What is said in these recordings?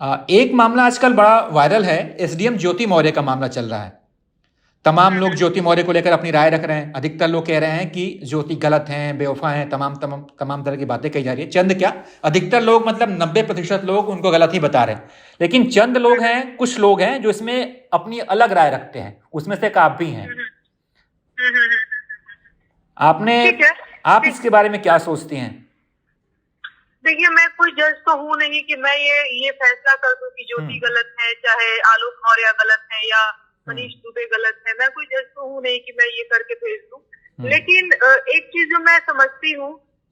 एक मामला आजकल बड़ा वायरल है। एसडीएम ज्योति मौर्य का मामला चल रहा है। तमाम लोग हम्म। ज्योति मौर्य को लेकर अपनी राय रख रहे हैं। अधिकतर लोग कह रहे हैं कि ज्योति गलत हैं, बेवफा हैं, तमाम तमाम तमाम तरह की बातें कही जा रही है। चंद क्या, अधिकतर लोग मतलब 90% लोग उनको गलत ही बता रहे हैं। लेकिन चंद लोग हैं, कुछ लोग हैं जो इसमें अपनी अलग राय रखते हैं। उसमें से एक आप भी हैं। हम्म। हम्म। आपने ठीक है। आप ठीक। इसके बारे में क्या सोचती हैं? देखिए, मैं कोई जज तो हूँ नहीं कि मैं ये फैसला कर दूं कि ज्योति हम्म। गलत है, चाहे आलोक मौर्य गलत है, या हम्म। मनीष दुबे गलत है। मैं कोई जज तो हूँ नहीं कि मैं ये करके भेज दूं। हम्म। लेकिन एक चीज जो मैं समझती हूँ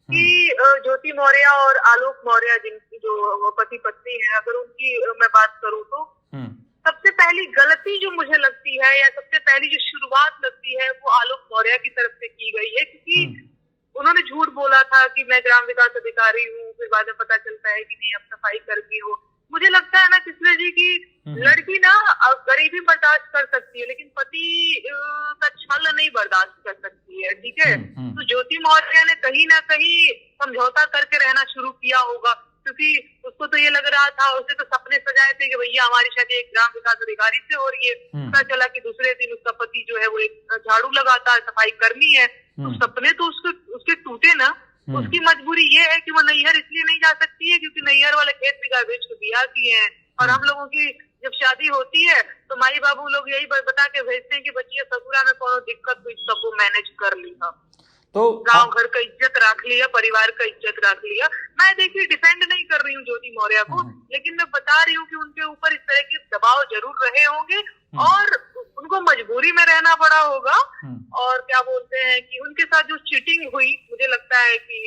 कि हम्म। ज्योति मौर्य और आलोक मौर्य जिनकी जो पति पत्नी है, अगर उनकी मैं बात करूँ तो हम्म। सबसे पहली गलती जो मुझे लगती है, या सबसे पहली जो शुरुआत लगती है, वो आलोक मौर्य की तरफ से की गई है। क्योंकि हम्म। उन्होंने झूठ बोला था कि मैं ग्राम विकास अधिकारी हूँ, फिर बाद में पता चलता है कि नहीं, अब सफाई कर्मी हो। मुझे लगता है ना किसने जी की हम्म। लड़की ना गरीबी बर्दाश्त कर सकती है, लेकिन पति का छल नहीं बर्दाश्त कर सकती है। ठीक है। हम्म। हम्म। तो ज्योति मौर्य ने कहीं ना कहीं समझौता करके रहना शुरू किया होगा, क्योंकि उसको तो ये लग रहा था, उसने तो सपने सजाए थे कि भैया हमारी शादी एक ग्राम विकास अधिकारी से हो रही है। पता चला कि दूसरे दिन उसका पति जो है वो एक झाड़ू लगाता है, सफाई कर्मी है। तो सपने तो उसके उसके टूटे ना। उसकी मजबूरी ये है कि वो नैहर इसलिए नहीं जा सकती है क्योंकि नैहर वाले खेत बिगा बेच के बियाह किए हैं। और हम लोगों की जब शादी होती है तो माई बाबू लोग यही बता के भेजते हैं कि बच्चिया ससुरा में कोनो दिक्कत हुई सब वो मैनेज कर लिया, तो गांव घर का इज्जत रख लिया, परिवार का इज्जत रख लिया। मैं देखिए डिफेंड नहीं कर रही हूँ ज्योति मौर्य को, लेकिन मैं बता रही हूँ कि उनके ऊपर इस तरह के दबाव जरूर रहे होंगे और उनको मजबूरी में रहना पड़ा होगा। और क्या बोलते हैं कि उनके साथ जो चीटिंग हुई, मुझे लगता है कि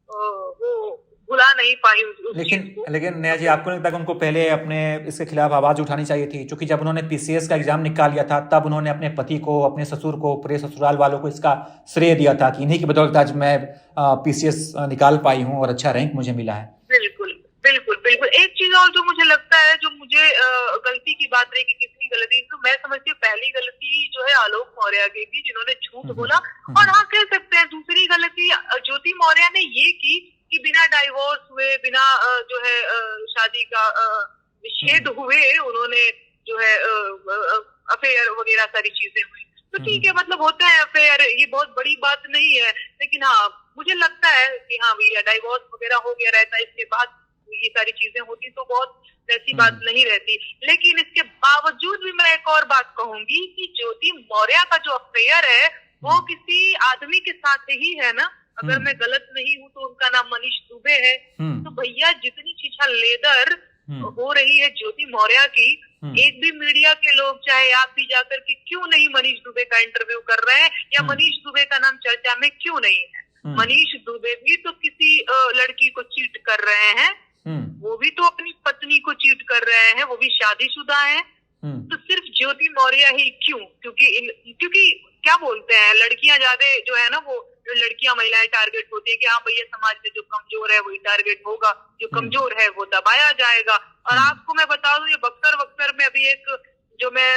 वो भुला नहीं पाई उस लेकिन चीज को। लेकिन नेहा जी, आपको नहीं लगता कि उनको पहले अपने इसके खिलाफ आवाज उठानी चाहिए थी? क्योंकि जब उन्होंने पीसीएस का एग्जाम निकाल लिया था तब उन्होंने अपने पति को, अपने ससुर को, पूरे ससुराल वालों को इसका श्रेय दिया था कि इन्हीं की बदौलत आज मैं पीसीएस निकाल पाई हूँ और अच्छा रैंक मुझे मिला है। बिल्कुल बिल्कुल बिल्कुल। एक चीज और जो मुझे लगता है, जो मुझे गलती की बात रही कि किसकी गलती, तो मैं समझती हूँ पहली गलती जो है आलोक मौर्य की थी, जिन्होंने झूठ बोला। और हाँ, कह सकते हैं दूसरी गलती ज्योति मौर्य ने ये की कि बिना डाइवोर्स हुए, बिना जो है शादी का विच्छेद हुए, उन्होंने जो है अफेयर वगैरह सारी चीजें हुई। तो ठीक है, मतलब होते हैं अफेयर, ये बहुत बड़ी बात नहीं है। लेकिन हाँ, मुझे लगता है कि हाँ भैया डाइवोर्स वगैरह हो गया रहता, इसके बाद ये सारी चीजें होती तो बहुत ऐसी बात नहीं रहती। लेकिन इसके बावजूद भी मैं एक और बात कहूंगी कि ज्योति मौर्य का जो अफेयर है वो किसी आदमी के साथ ही है ना। अगर मैं गलत नहीं हूँ तो उनका नाम मनीष दुबे है। तो भैया जितनी चीजा लेदर हो रही है ज्योति मौर्य की, एक भी मीडिया के लोग, चाहे आप भी जाकर के क्यों नहीं मनीष दुबे का इंटरव्यू कर रहे हैं, या मनीष दुबे का नाम चर्चा में क्यों नहीं है? मनीष दुबे भी तो किसी लड़की को चीट कर रहे हैं, वो भी तो अपनी पत्नी को चीट कर रहे हैं, वो भी शादीशुदा हैं। तो सिर्फ ज्योति मौर्य ही क्यों? क्योंकि क्या बोलते हैं, लड़कियां ज्यादा जो है ना, वो जो लड़कियां महिलाएं टारगेट होती है कि हाँ भैया समाज में जो कमजोर है वही टारगेट होगा, जो कमजोर है वो दबाया जाएगा। और आपको मैं बता दूं, ये बक्सर में अभी एक जो मैं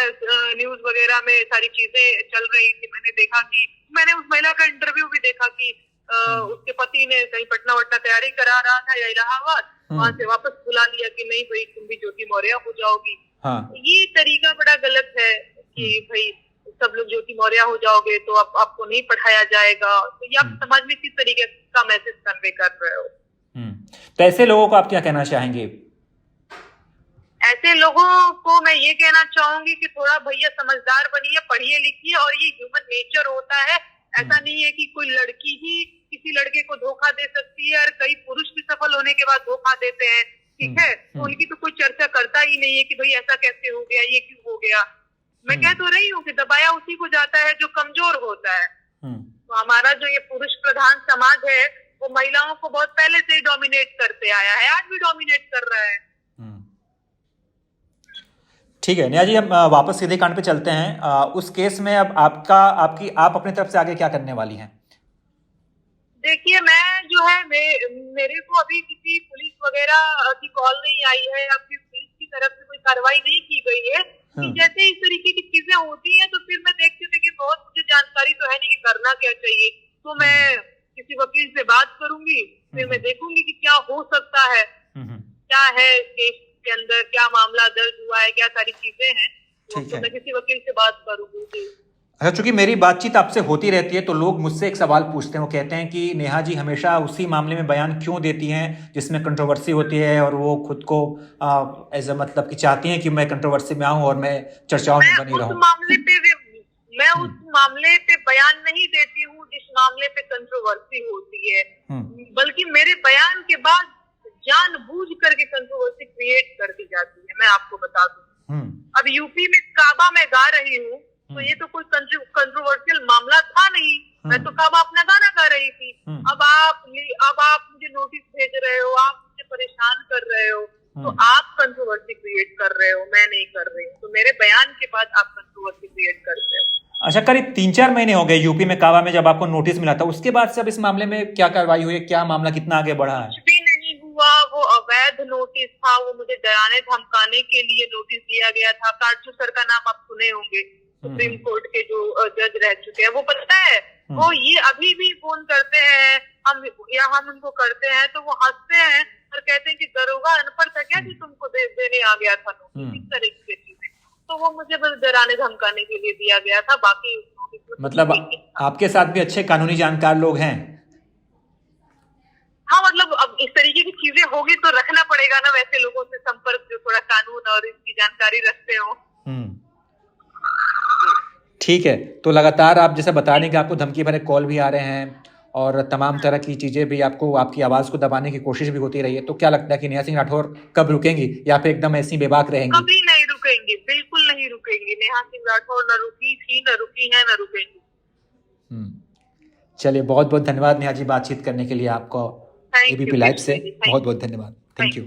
न्यूज वगैरह में सारी चीजें चल रही थी, मैंने देखा कि मैंने उस महिला का इंटरव्यू भी देखा कि उसके पति ने कहीं पटना वटना तैयारी करा रहा था या इलाहाबाद, वहां से वापस बुला लिया कि नहीं भाई तुम भी ज्योति मौर्य हो जाओगी। हाँ। ये तरीका बड़ा गलत है कि भाई सब लोग ज्योति मौर्य हो जाओगे तो आपको नहीं पढ़ाया जाएगा। तो ये आप समाज में किस तरीके का मैसेज कन्वे कर रहे हो? तो ऐसे लोगों को आप क्या कहना चाहेंगे? ऐसे लोगों को मैं ये कहना चाहूंगी कि थोड़ा भैया समझदार बनिए, पढ़िए लिखिए। और ये ह्यूमन नेचर होता है, ऐसा नहीं है कि कोई लड़की ही किसी लड़के को धोखा दे सकती है, और कई पुरुष भी सफल होने के बाद धोखा देते हैं। ठीक है, तो उनकी तो कोई चर्चा करता ही नहीं है कि भाई ऐसा कैसे हो गया, ये क्यों हो गया। मैं कह तो रही हूँ कि दबाया उसी को जाता है जो कमजोर होता है। तो हमारा जो ये पुरुष प्रधान समाज है वो महिलाओं को बहुत पहले से ही डोमिनेट करते आया है, आज भी डोमिनेट कर रहा है। ठीक है नेहा जी, हम वापस सीधे कांड पे चलते हैं। उस केस में अब आप अपनी तरफ से आगे क्या करने वाली हैं? देखिए, मैं जो है मेरे को अभी किसी पुलिस वगैरह की कॉल नहीं आई है, या फिर पुलिस की तरफ से कोई कार्रवाई नहीं की गई है। कि जैसे इस तरीके की चीजें होती हैं तो फिर मैं देखती बहुत मुझे जानकारी तो है नहीं कि करना क्या चाहिए। तो मैं किसी वकील से बात करूंगी, फिर मैं देखूंगी कि क्या हो सकता है, क्या है केस उसके अंदर क्या मामला दर्ज हुआ है, क्या सारी चीजें हैं, ठीक है। मैं किसी वकील से बात करूंगी। अच्छा, चूंकि मेरी बातचीत आपसे होती रहती है तो लोग मुझसे एक सवाल पूछते हैं। वो कहते हैं कि नेहा जी हमेशा उसी मामले में बयान क्यों देती हैं जिसमें कंट्रोवर्सी होती है, और वो खुद को एज अ मतलब कि चाहती हैं कि मैं कंट्रोवर्सी में आऊं और मैं चर्चाओं में बनी रहूं। मैं उस मामले पे बयान नहीं देती हूँ जिस मामले पे कंट्रोवर्सी होती है, बल्कि मेरे बयान के बाद जानबूझ करके कंट्रोवर्सी क्रिएट कर दी जाती है। मैं आपको बता दूं, अब यूपी में काबा में गा रही हूँ तो ये तो कोई कंट्रोवर्शियल मामला था नहीं, मैं तो काबा अपना गाना गा रही थी। अब आप मुझे नोटिस भेज रहे हो, आप मुझे परेशान कर रहे हो, तो आप कंट्रोवर्सी क्रिएट कर रहे हो, मैं नहीं कर रही हूँ। तो मेरे बयान के बाद आप कंट्रोवर्सी क्रिएट करते हो। अच्छा, करीब 3-4 महीने हो गए यूपी में काबा में जब आपको नोटिस मिला था, उसके बाद से अब इस मामले में क्या कार्रवाई हुई है, क्या मामला कितना आगे बढ़ा है? कुछ भी नहीं हुआ, वो अवैध नोटिस था, वो मुझे डराने धमकाने के लिए नोटिस दिया गया था। काटजू सर का नाम आप सुने होंगे, सुप्रीम कोर्ट के जो जज रह चुके हैं, वो पता है वो ये अभी भी फोन करते हैं, हम उनको करते हैं तो वो हंसते हैं और कहते हैं कि दरोगा अनपढ़ था क्या कि तुमको देने आ गया था नोटिस, इस तरह की चीजें। तो वो मुझे बस डराने धमकाने के लिए दिया गया था, बाकी मतलब आपके साथ भी अच्छे कानूनी जानकार लोग हैं? हाँ, मतलब अब इस तरीके की चीजें होगी तो रखना पड़ेगा ना वैसे लोगों से संपर्क जो थोड़ा कानून और इसकी जानकारी रखते हो। ठीक है, तो लगातार आप जैसे बता रहे हैं कि आपको धमकी भरे कॉल भी आ रहे हैं और तमाम तरह की चीजें भी, आपको आपकी आवाज को दबाने की कोशिश भी होती रही है, तो क्या लगता है कि नेहा सिंह राठौर कब रुकेंगी या फिर एकदम ऐसी बेबाक रहेंगी? कभी नहीं रुकेंगी, बिल्कुल नहीं रुकेंगी। नेहा सिंह राठौर न रुकी थी, न रुकी है, न रुकेंगी। चलिए, बहुत बहुत धन्यवाद नेहा जी बातचीत करने के लिए। आपको एबीपी लाइव से बहुत बहुत धन्यवाद। Thank you.